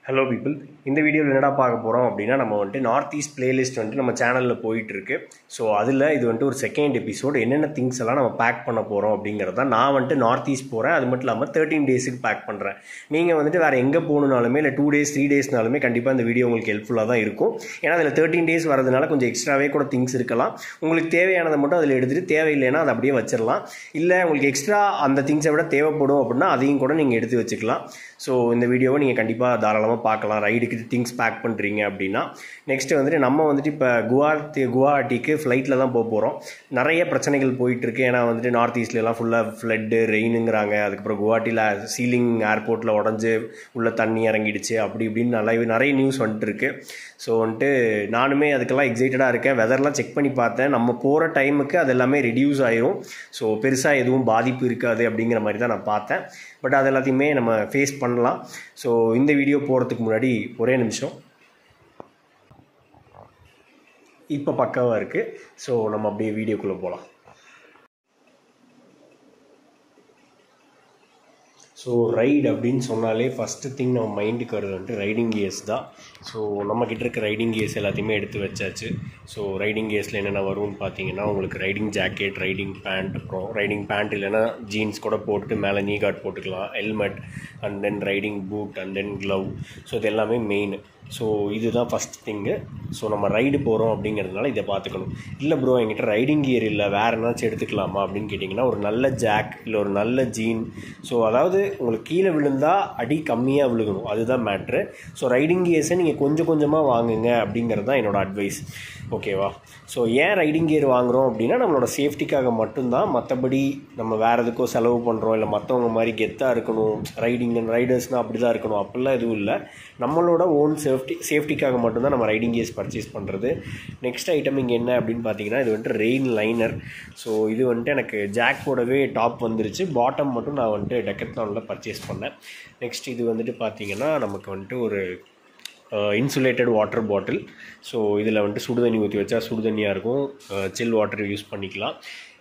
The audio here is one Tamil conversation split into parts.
ஹலோ பீப்புள், இந்த வீடியோவில் என்னடா பார்க்க போகிறோம் அப்படின்னா, நம்ம வந்துட்டு நார்த் ஈஸ்ட் பிளேலிஸ்ட் வந்துட்டு நம்ம சேனலில் போயிட்டுருக்கு. ஸோ அதில் இது வந்துட்டு ஒரு செகண்ட் எபிசோடு. என்னென்ன திங்ஸ் எல்லாம் நம்ம பேக் பண்ண போகிறோம் அப்படிங்கிறது தான். நான் வந்துட்டு நார்த் ஈஸ்ட் போகிறேன், அது மட்டும் இல்லாமல் 13 டேஸுக்கு பேக் பண்ணுறேன். நீங்கள் வந்துட்டு வேறு எங்கே போகணுனாலுமே இல்லை 2 டேஸ் 3 டேஸ்னாலுமே கண்டிப்பாக இந்த வீடியோ உங்களுக்கு ஹெல்ப்ஃபுல்லாக தான் இருக்கும். ஏன்னா அதில் 13 டேஸ் வரதுனால கொஞ்சம் எக்ஸ்ட்ராவே கூட திங்ஸ் இருக்கலாம். உங்களுக்கு தேவையானதை மட்டும் அதில் எடுத்துகிட்டு, தேவையில்லைன்னா அதை அப்படியே வச்சிடலாம். இல்லை உங்களுக்கு எக்ஸ்ட்ரா அந்த திங்ஸை விட தேவைப்படும் அப்படின்னா அதையும் கூட நீங்கள் எடுத்து வச்சுக்கலாம். ஸோ இந்த வீடியோவை நீங்கள் கண்டிப்பாக தாராளமாக பார்க்கலாம், ரைடுக்கு திங்ஸ் பேக் பண்ணுறீங்க அப்படின்னா. நெக்ஸ்ட்டு வந்துட்டு நம்ம வந்துட்டு இப்போ குவாஹாட்டிக்கு ஃப்ளைட்டில் தான் போகிறோம். நிறைய பிரச்சனைகள் போயிட்டுருக்கு. ஏன்னா வந்துட்டு நார்த் ஈஸ்ட்லாம் ஃபுல்லாக ஃப்ளட்டு ரெயினுங்கிறாங்க. அதுக்கப்புறம் குவாஹாட்டியில் சீலிங் ஏர்போர்ட்டில் உடஞ்சி உள்ள தண்ணி இறங்கிடுச்சு, அப்படி இப்படின்னு நிறைய நியூஸ் வந்துட்டுருக்கு. ஸோ வந்துட்டு நானுமே அதுக்கெல்லாம் எக்ஸைட்டடாக இருக்கேன். வெதர்லாம் செக் பண்ணி பார்த்தேன், நம்ம போகிற டைமுக்கு அது எல்லாமே ரெடியூஸ் ஆயிரும். ஸோ பெருசாக எதுவும் பாதிப்பு இருக்காது அப்படிங்கிற மாதிரி தான் நான் பார்த்தேன். பட் அது எல்லாத்தையுமே நம்ம ஃபேஸ் பண்ணலாம். ஸோ இந்த வீடியோ போகிறதுக்கு முன்னாடி ஒரே நிமிஷம், இப்போ பக்காவாக இருக்குது. ஸோ நம்ம அப்படியே வீடியோக்குள்ளே போகலாம். ஸோ ரைடு அப்படின்னு சொன்னாலே ஃபஸ்ட்டு திங் நம்ம மைண்டுக்கு வருது வந்துட்டு ரைடிங் கியர்ஸ் தான். ஸோ நம்மக்கிட்ட இருக்க ரைடிங் கியர்ஸ் எல்லாத்தையுமே எடுத்து வச்சாச்சு. ஸோ ரைடிங் கியர்ஸில் என்னென்ன வரும்னு பார்த்தீங்கன்னா, உங்களுக்கு ரைடிங் ஜாக்கெட், ரைடிங் பேண்ட், அப்புறம் ரைடிங் பேண்ட் இல்லைன்னா ஜீன்ஸ் கூட போட்டு மேலே நீ கார்ட் போட்டுக்கலாம், helmet, and then riding boot, and then glove. So இது எல்லாமே மெயின். ஸோ இதுதான் ஃபஸ்ட் திங்கு. ஸோ நம்ம ரைடு போகிறோம் அப்படிங்கிறதுனால இதை பார்த்துக்கணும். இல்லை ப்ரோ என்கிட்ட ரைடிங் கியர் இல்லை, வேறு என்னாச்சும் எடுத்துக்கலாமா அப்படின்னு கேட்டிங்கன்னா, ஒரு நல்ல ஜாக் இல்லை ஒரு நல்ல ஜீன். ஸோ அதாவது உங்களுக்கு கீழே விழுந்தால் அடி கம்மியாக விழுகணும், அதுதான் மேட்ரு. ஸோ ரைடிங் கியர்ஸை நீங்கள் கொஞ்சம் கொஞ்சமாக வாங்குங்க அப்படிங்கிறது தான் என்னோடய அட்வைஸ். ஓகேவா? ஸோ ஏன் ரைடிங் கியர் வாங்குகிறோம் அப்படின்னா, நம்மளோட சேஃப்டிக்காக மட்டும்தான். மற்றபடி நம்ம வேறு எதுக்கோ செலவு பண்ணுறோம், இல்லை மற்றவங்க மாதிரி கெத்தாக இருக்கணும், ரைடர்ஸ்னால் அப்படி தான் இருக்கணும், அப்படிலாம் எதுவும் இல்லை. நம்மளோட ஓன் சேஃப்டிக்காக மட்டும்தான் நம்ம ரைடிங் கியர்ஸ் பர்ச்சேஸ் பண்ணுறது. நெக்ஸ்ட் ஐட்டம் இங்கே என்ன அப்படின்னு பார்த்தீங்கன்னா, இது வந்துட்டு ரெயின் லைனர். ஸோ இது வந்துட்டு எனக்கு ஜாக்கோடவே டாப் வந்துருச்சு, பாட்டம் மட்டும் நான் வந்துட்டு டெக்கத்லானில் பர்ச்சேஸ் பண்ணேன். நெக்ஸ்ட் இது வந்துட்டு பார்த்தீங்கன்னா, நமக்கு வந்துட்டு ஒரு இன்சுலேட்டட் வாட்டர் பாட்டில். ஸோ இதில் வந்துட்டு சுடுதண்ணி ஊற்றி வச்சா சுடுதண்ணியாக இருக்கும், சில் வாட்டர் யூஸ் பண்ணிக்கலாம்.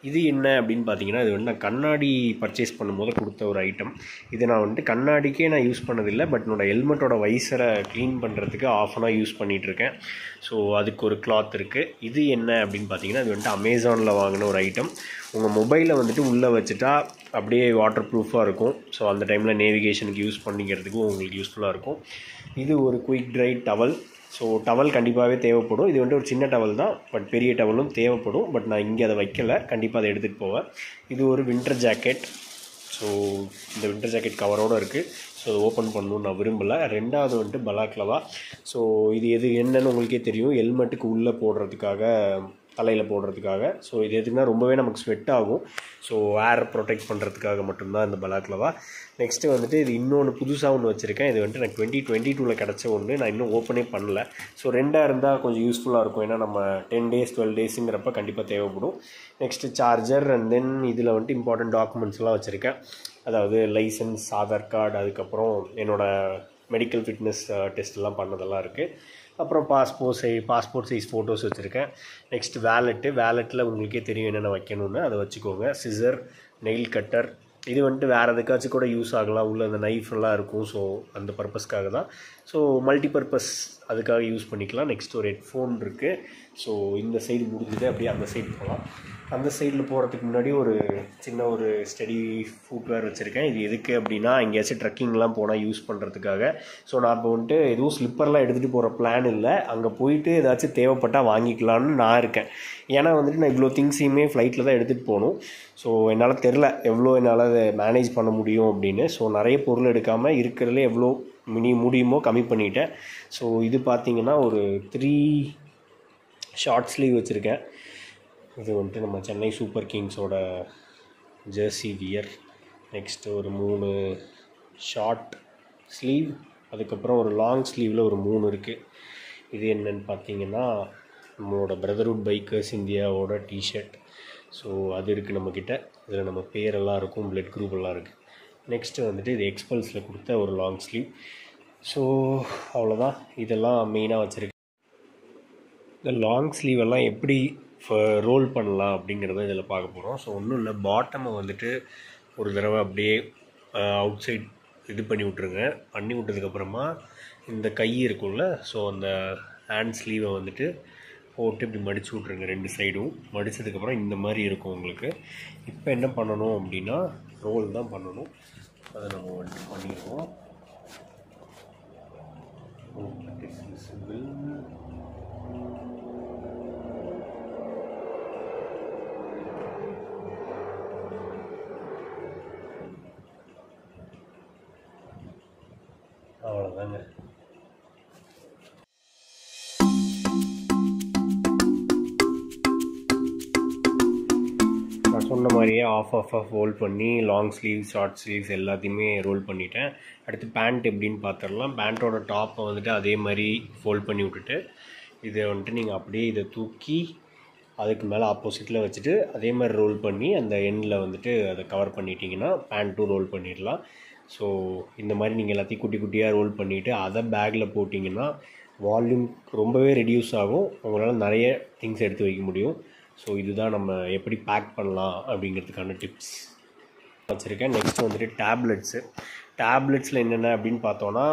இது என்ன அப்படின்னு பார்த்தீங்கன்னா, இது வந்து நான் கண்ணாடி பர்ச்சேஸ் பண்ணும்போது கொடுத்த ஒரு ஐட்டம். இது நான் வந்துட்டு கண்ணாடிக்கே நான் யூஸ் பண்ணதில்லை, பட் என்னோடய ஹெல்மெட்டோட வைசரை க்ளீன் பண்ணுறதுக்கு ஆஃப் அன் ஹவர் யூஸ் பண்ணிகிட்ருக்கேன். ஸோ அதுக்கு ஒரு கிளாத் இருக்குது. இது என்ன அப்படின்னு பார்த்தீங்கன்னா, இது வந்துட்டு அமேசானில் வாங்கின ஒரு ஐட்டம். உங்கள் மொபைலை வந்துட்டு உள்ளே வச்சுட்டா அப்படியே வாட்டர் ப்ரூஃபாக இருக்கும். ஸோ அந்த டைமில் நேவிகேஷனுக்கு யூஸ் பண்ணிக்கிறதுக்கும் உங்களுக்கு யூஸ்ஃபுல்லாக இருக்கும். இது ஒரு quick try towel. So towel கண்டிப்பாகவே தேவைப்படும். இது வந்துட்டு ஒரு சின்ன டவல் தான், பட் பெரிய டவலும் தேவைப்படும். பட் நான் இங்கே அதை வைக்கலை, கண்டிப்பாக அதை எடுத்துகிட்டு போவேன். இது ஒரு வின்டர் ஜாக்கெட். ஸோ இந்த வின்டர் ஜாக்கெட் கவரோடு இருக்குது. ஸோ அதை ஓப்பன் பண்ணணும்னு நான் விரும்பலை. ரெண்டாவது வந்துட்டு பலாக்லவா. ஸோ இது என்னன்னு உங்களுக்கே தெரியும், ஹெல்மெட்டுக்கு உள்ளே போடுறதுக்காக, தலையில் போடுறதுக்காக. ஸோ இது எதுக்குன்னா ரொம்பவே நமக்கு ஸ்வெட் ஆகும். ஸோ ஏர் ப்ரொடெக்ட் பண்ணுறதுக்காக மட்டும்தான் இந்த பலாக்லவா. நெக்ஸ்ட்டு வந்துட்டு இது இன்னொன்று புதுசாக ஒன்று வச்சுருக்கேன். இது வந்துட்டு எனக்கு 2022 கிடச்ச ஒன்று, நான் இன்னும் ஓப்பனே பண்ணல. ஸோ ரெண்டாக இருந்தால் கொஞ்சம் யூஸ்ஃபுல்லாக இருக்கும், ஏன்னா நம்ம 10 டேஸ் 12 டேஸுங்கிறப்ப கண்டிப்பாக தேவைப்படும். நெக்ஸ்ட்டு சார்ஜர், அண்ட் தென் இதில் வந்துட்டு இம்பார்ட்டன்ட் டாக்குமெண்ட்ஸ்லாம் வச்சுருக்கேன். அதாவது லைசன்ஸ், ஆதார் கார்டு, அதுக்கப்புறம் என்னோடய மெடிக்கல் ஃபிட்னஸ் டெஸ்ட்லாம் பண்ணதெல்லாம் இருக்குது. அப்புறம் பாஸ்போர்ட் சைஸ் ஃபோட்டோஸ் வச்சுருக்கேன். நெக்ஸ்ட் வேலெட்டில் உங்களுக்கே தெரியும் என்னென்ன வைக்கணும்னு, அதை வச்சுக்கோங்க. Scissor, nail cutter. இது வந்துட்டு வேறு எதுக்காச்சும் கூட யூஸ் ஆகலாம், உள்ள அந்த நைஃப்லாம் இருக்கும். ஸோ அந்த பர்பஸ்க்காக தான். ஸோ மல்டிபர்பஸ் அதுக்காக யூஸ் பண்ணிக்கலாம். நெக்ஸ்ட் ஒரு ஹெட்ஃபோன் இருக்குது. ஸோ இந்த சைடு முடிஞ்சுது, அப்படியே அந்த சைடு போகலாம். அந்த சைடில் போகிறதுக்கு முன்னாடி ஒரு சின்ன ஒரு ஸ்டடி ஃபுட்வேர் வச்சுருக்கேன். இது எதுக்கு அப்படின்னா, எங்கேயாச்சும் ட்ரெக்கிங்லாம் போனால் யூஸ் பண்ணுறதுக்காக. ஸோ நான் இப்போ வந்துட்டு எதுவும் ஸ்லிப்பர்லாம் எடுத்துகிட்டு போகிற பிளான் இல்லை, அங்கே போயிட்டு ஏதாச்சும் தேவைப்பட்டால் வாங்கிக்கலான்னு நான் இருக்கேன். ஏன்னா வந்துட்டு நான் இவ்வளோ திங்ஸையுமே ஃப்ளைட்டில் தான் எடுத்துகிட்டு போகணும். ஸோ என்னால் தெரில எவ்வளோ என்னால் அதை மேனேஜ் பண்ண முடியும் அப்படின்னு. ஸோ நிறைய பொருள் எடுக்காமல் இருக்கிறதுல எவ்வளோ முடியுமோ கம்மி பண்ணிட்டேன். ஸோ இது பார்த்திங்கன்னா ஒரு 3 ஷார்ட் ஸ்லீவ் வச்சுருக்கேன். இது வந்துட்டு நம்ம சென்னை சூப்பர் கிங்ஸோட ஜெர்சி வியர். நெக்ஸ்ட்டு ஒரு 3 ஷார்ட் ஸ்லீவ், அதுக்கப்புறம் ஒரு லாங் ஸ்லீவில் ஒரு 3 இருக்குது. இது என்னென்னு பார்த்தீங்கன்னா, நம்மளோட பிரதர்ஹுட் பைக்கர்ஸ் இந்தியாவோட டிஷர்ட். ஸோ அது இருக்குது நம்மக்கிட்ட. இதில் நம்ம பேரெல்லாம் இருக்கும், பிளட் குரூப் எல்லாம் இருக்குது. நெக்ஸ்ட்டு வந்துட்டு இது எக்ஸ்பல்ஸில் கொடுத்த ஒரு லாங் ஸ்லீவ். ஸோ அவ்வளோதான், இதெல்லாம் மெயினாக வச்சுருக்கேன். இந்த லாங் ஸ்லீவெல்லாம் எப்படி ரோல் பண்ணலாம் அப்படிங்கிறத இதில் பார்க்க போகிறோம். ஸோ ஒன்றும் இல்லை, பாட்டமை வந்துட்டு ஒரு தடவை அப்படியே அவுட் சைட் இது பண்ணி விட்ருங்க. பண்ணி விட்டதுக்கப்புறமா இந்த கை இருக்கும்ல, ஸோ அந்த ஹேண்ட் ஸ்லீவை வந்துட்டு போட்டு இப்படி மடித்து விட்ருங்க 2 சைடும். மடித்ததுக்கப்புறம் இந்த மாதிரி இருக்கும் உங்களுக்கு. இப்போ என்ன பண்ணணும் அப்படின்னா ரோல் தான் பண்ணணும். அதை நம்ம வந்துட்டு பண்ணிடுவோம். அவ்வளோதாங்க. நான் சொன்ன மாதிரியே ஆஃப் ரோல் பண்ணி லாங் ஸ்லீவ்ஸ் ஷார்ட் ஸ்லீவ்ஸ் எல்லாத்தையுமே ரோல் பண்ணிட்டேன். அடுத்து பேண்ட் எப்படின்னு பார்த்துடலாம். பேண்ட்டோட டாப்பை வந்துட்டு அதே மாதிரி ஃபோல்ட் பண்ணி விட்டுட்டு இதை வந்துட்டு நீங்கள் அப்படியே இதை தூக்கி அதுக்கு மேலே ஆப்போசிட்டில் வச்சுட்டு அதே மாதிரி ரோல் பண்ணி அந்த எண்டில் வந்துட்டு அதை கவர் பண்ணிட்டீங்கன்னா பேண்ட்டும் ரோல் பண்ணிடலாம். ஸோ இந்த மாதிரி நீங்கள் எல்லாத்தையும் குட்டி குட்டியாக ரோல் பண்ணிவிட்டு அதை பேக்கில் போட்டிங்கன்னா வால்யூம் ரொம்பவே ரெடியூஸ் ஆகும். உங்களால் நிறைய திங்ஸ் எடுத்து வைக்க முடியும். ஸோ இதுதான் நம்ம எப்படி பேக் பண்ணலாம் அப்படிங்கிறதுக்கான டிப்ஸ் வச்சுருக்கேன். நெக்ஸ்ட் வந்துட்டு டேப்லெட்ஸில் என்னென்ன அப்படின்னு பார்த்தோன்னா,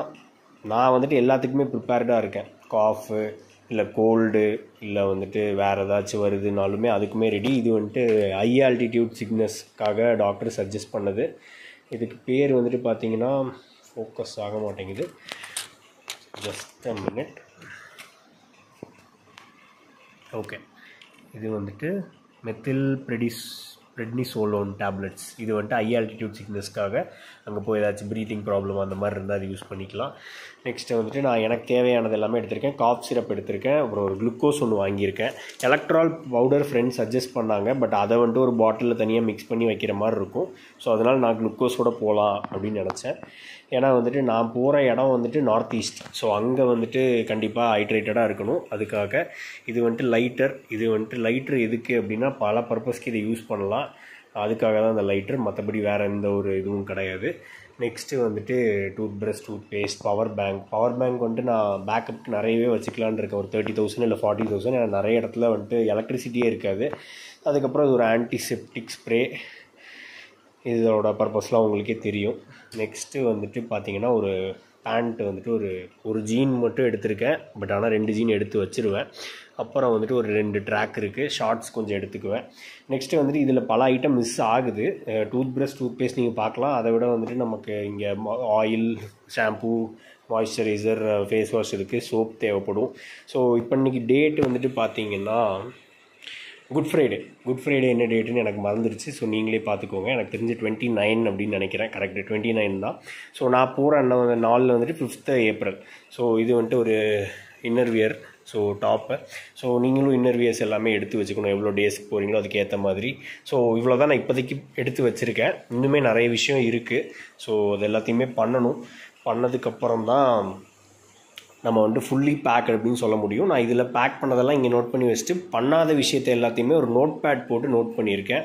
நான் வந்துட்டு எல்லாத்துக்குமே ப்ரிப்பேர்டாக இருக்கேன். காஃபு இல்லை கோல்டு இல்லை வந்துட்டு வேறு ஏதாச்சும் வருதுனாலுமே அதுக்குமே ரெடி. இது வந்துட்டு ஹை ஆல்டிடியூட் சிக்னஸ்க்காக டாக்டர் சஜஸ்ட் பண்ணது. இதுக்கு பேர் வந்துட்டு பார்த்தீங்கன்னா ஃபோக்கஸ் ஆக மாட்டேங்குது. Just a minute. ஓகே, இது வந்துட்டு மெத்தில் ப்ரெட்னிசோலோன் டேப்லெட்ஸ். இது வந்துட்டு ஹை ஆல்டிடியூட் சிக்னஸ்க்காக அங்கே போய் ஏதாச்சும் ப்ரீத்திங் ப்ராப்ளம் அந்த மாதிரி இருந்தால் அது யூஸ் பண்ணிக்கலாம். நெக்ஸ்ட்டு வந்துட்டு நான் எனக்கு தேவையானது எல்லாமே எடுத்திருக்கேன். காஃப் சிரப் எடுத்திருக்கேன். அப்புறம் ஒரு குளுக்கோஸ் ஒன்று வாங்கியிருக்கேன். எலக்ட்ரால் பவுடர் ஃப்ரெண்ட்ஸ் சஜஸ்ட் பண்ணாங்க, பட் அதை வந்துட்டு ஒரு பாட்டிலில் தனியாக மிக்ஸ் பண்ணி வைக்கிற மாதிரி இருக்கும். ஸோ அதனால் நான் குளுக்கோஸோடு போகலாம் அப்படின்னு நினச்சேன். ஏன்னா வந்துட்டு நான் போகிற இடம் வந்துட்டு நார்த் ஈஸ்ட். ஸோ அங்கே வந்துட்டு கண்டிப்பாக ஹைட்ரேட்டடாக இருக்கணும். அதுக்காக இது வந்துட்டு லைட்டர். இது வந்துட்டு லைட்ரு எதுக்கு அப்படின்னா பல பர்பஸ்க்கு இதை யூஸ் பண்ணலாம். அதுக்காக தான் அந்த லைட்டர், மற்றபடி வேறு எந்த ஒரு இதுவும் கிடையாது. நெக்ஸ்ட்டு வந்துட்டு டூத்ப்ரஷ், டூத்பேஸ்ட், பவர் பேங்க் வந்துட்டு நான் பேக்கப்புக்கு நிறையவே வச்சுக்கலான்னு இருக்கேன். ஒரு 30,000 இல்லை 40,000. ஏன்னா நிறைய இடத்துல வந்துட்டு எலக்ட்ரிசிட்டியே இருக்காது. அதுக்கப்புறம் இது ஒரு ஆன்டிசெப்டிக் ஸ்ப்ரே. இதோட பர்பஸ்லாம் உங்களுக்கே தெரியும். நெக்ஸ்ட்டு வந்துட்டு பார்த்திங்கன்னா ஒரு பேண்ட் வந்துட்டு ஒரு ஜீன் மட்டும் எடுத்திருக்கேன். பட் ஆனால் 2 ஜீன் எடுத்து வச்சுருவேன். அப்புறம் வந்துட்டு ஒரு 2 ட்ராக் இருக்குது. ஷார்ட்ஸ் கொஞ்சம் எடுத்துக்குவேன். நெக்ஸ்ட்டு வந்துட்டு இதில் பல ஐட்டம் மிஸ் ஆகுது. டூத்ப்ரஷ், டூத்பேஸ்ட் நீங்கள் பார்க்கலாம். அதை விட வந்துட்டு நமக்கு இங்கே oil, shampoo, moisturiser, face wash இருக்குது. சோப் தேவைப்படும். ஸோ இப்போ இன்றைக்கி டேட்டு வந்துட்டு பார்த்திங்கன்னா குட் ஃப்ரைடே என்ன டேட்டுன்னு எனக்கு மறந்துடுச்சு. ஸோ நீங்களே பார்த்துக்கோங்க. எனக்கு தெரிஞ்சு 29 அப்படின்னு நினைக்கிறேன். கரெக்டு 29 தான். ஸோ நான் போகிற நாளில் வந்துட்டு 5th April. ஸோ இது வந்துட்டு ஒரு இன்னர்வியர், ஸோ டாப்பு. ஸோ நீங்களும் இன்னர்வியர்ஸ் எல்லாமே எடுத்து வச்சுக்கணும். எவ்வளோ டேஸ்க்கு போகிறீங்களோ அதுக்கேற்ற மாதிரி. ஸோ இவ்வளோ தான் நான் இப்போதைக்கு எடுத்து வச்சுருக்கேன். இன்னுமே நிறைய விஷயம் இருக்குது. ஸோ அது எல்லாத்தையுமே பண்ணதுக்கப்புறம் தான் நம்ம வந்துட்டு ஃபுல்லி பேக் அப்படின்னு சொல்ல முடியும். நான் இதில் பேக் பண்ணதெல்லாம் இங்கே நோட் பண்ணி வச்சுட்டு பண்ணாத விஷயத்தை எல்லாத்தையுமே ஒரு நோட் பேட் போட்டு நோட் பண்ணியிருக்கேன்.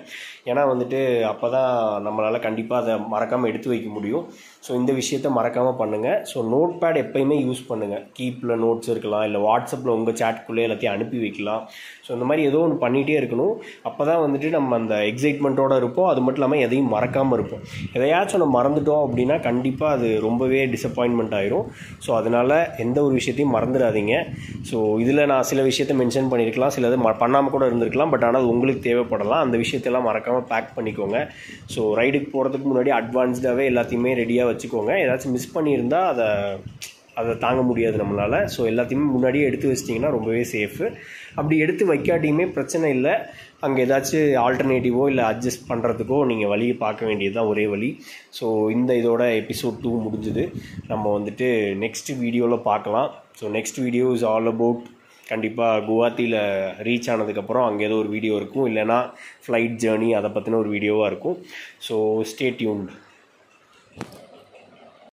ஏன்னா வந்துட்டு அப்போ தான் நம்மளால் கண்டிப்பாக அதை மறக்காமல் எடுத்து வைக்க முடியும். ஸோ இந்த விஷயத்த மறக்காமல் பண்ணுங்கள். ஸோ நோட் பேட் எப்போயுமே யூஸ் பண்ணுங்கள். கீப்பில் நோட்ஸ் இருக்கலாம், இல்லை வாட்ஸ்அப்பில் உங்கள் சேட்குள்ளே எல்லாத்தையும் அனுப்பி வைக்கலாம். ஸோ இந்த மாதிரி ஏதோ ஒன்று பண்ணிகிட்டே இருக்கணும். அப்போ தான் வந்துட்டு நம்ம அந்த எக்ஸைட்மெண்ட்டோடு இருப்போம். அது மட்டும் இல்லாமல் எதையும் மறக்காமல் இருப்போம். எதையாச்சும் நம்ம மறந்துட்டோம் அப்படின்னா கண்டிப்பாக அது ரொம்பவே டிசப்பாயின்மெண்ட் ஆயிரும். ஸோ அதனால் எந்த ஒரு விஷயத்தையும் மறந்துடாதீங்க. ஸோ இதில் நான் சில விஷயத்தை மென்ஷன் பண்ணியிருக்கலாம், சிலது பண்ணாமல் கூட இருந்திருக்கலாம். பட் ஆனால் உங்களுக்கு தேவைப்படலாம். அந்த விஷயத்தெல்லாம் மறக்காமல் பேக் பண்ணிக்கோங்க. ஸோ ரைடுக்கு போகிறதுக்கு முன்னாடி அட்வான்ஸ்டாகவே எல்லாத்தையுமே ரெடியாக வச்சுக்கோங்க. ஏதாச்சும் மிஸ் பண்ணியிருந்தால் அதை தாங்க முடியாது நம்மளால். ஸோ எல்லாத்தையுமே முன்னாடியே எடுத்து வச்சிட்டிங்கன்னா ரொம்பவே சேஃபு. அப்படி எடுத்து வைக்காட்டியுமே பிரச்சனை இல்லை. அங்கே ஏதாச்சும் ஆல்டர்னேட்டிவோ இல்லை அட்ஜஸ்ட் பண்ணுறதுக்கோ நீங்கள் வழியை பார்க்க வேண்டியது தான் ஒரே வழி. ஸோ இதோட எபிசோட் 2 முடிஞ்சுது. நம்ம வந்துட்டு நெக்ஸ்ட் வீடியோவில் பார்க்கலாம். So next video is all about கண்டிப்பாக குவாஹாத்தியில் ரீச் ஆனதுக்கப்புறம் அங்கே ஏதோ ஒரு வீடியோ இருக்கும், இல்லைனா ஃப்ளைட் ஜேர்னி அதை பற்றின ஒரு வீடியோவாக இருக்கும். So stay tuned.